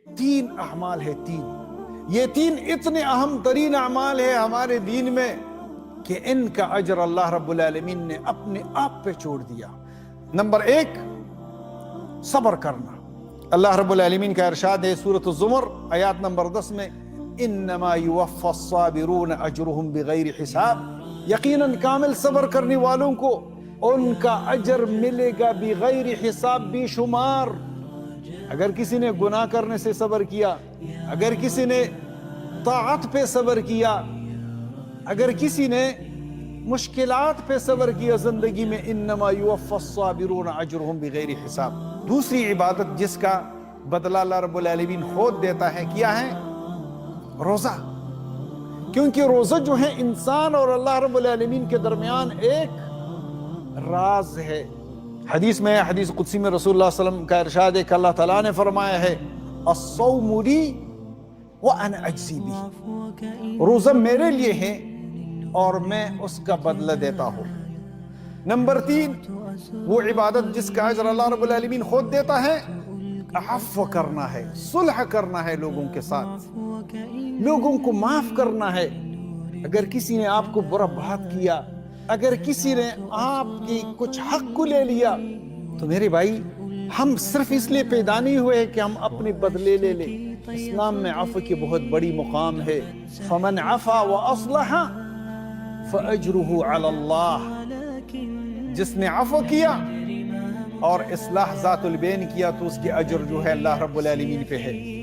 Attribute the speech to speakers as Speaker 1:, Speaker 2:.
Speaker 1: تین اعمال ہے، تین، یہ تین اتنے اہم ترین اعمال ہے ہمارے دین میں کہ ان کا اجر اللہ رب العالمین نے اپنے آپ پہ چھوڑ دیا۔ نمبر ایک، صبر کرنا۔ اللہ رب العالمین کا ارشاد ہے سورۃ الزمر آیات نمبر 10 میں، انما یوفی الصابرون اجرهم بغیر حساب، یقیناً کامل صبر کرنے والوں کو ان کا اجر ملے گا بغیر حساب، بے شمار۔ اگر کسی نے گناہ کرنے سے صبر کیا، اگر کسی نے طاعت پہ صبر کیا، اگر کسی نے مشکلات پہ صبر کیا زندگی میں، انما یوفی الصابرون اجرهم بغیر حساب۔ دوسری عبادت جس کا بدلہ اللہ رب العالمین خود دیتا ہے کیا ہے؟ روزہ۔ کیونکہ روزہ جو ہے انسان اور اللہ رب العالمین کے درمیان ایک راز ہے۔ حدیث میں، حدیث قدسی میں رسول اللہ صلی اللہ علیہ وسلم کا ارشاد ہے کہ اللہ تعالیٰ نے فرمایا ہے، الصوم لی وانا اجزی بہ، روزہ میرے لیے ہے اور میں اس کا بدلہ دیتا ہوں۔ نمبر 3، وہ عبادت جس کا اجر اللہ رب العالمین خود دیتا ہے، عفو کرنا ہے، صلح کرنا ہے لوگوں کے ساتھ، لوگوں کو معاف کرنا ہے۔ اگر کسی نے آپ کو برا بات کیا، اگر کسی نے آپ کی کچھ حق کو لے لیا، تو میرے بھائی ہم صرف اس لیے پیدا نہیں ہوئے کہ ہم اپنے بدلے لے لیں۔ اسلام میں عفو کی بہت بڑی مقام ہے۔ فمن عفا واصلح فاجرہ علی اللہ، جس نے عفو کیا اور اصلاح ذات البین کیا تو اس کے اجر جو ہے اللہ رب العالمین پہ ہے۔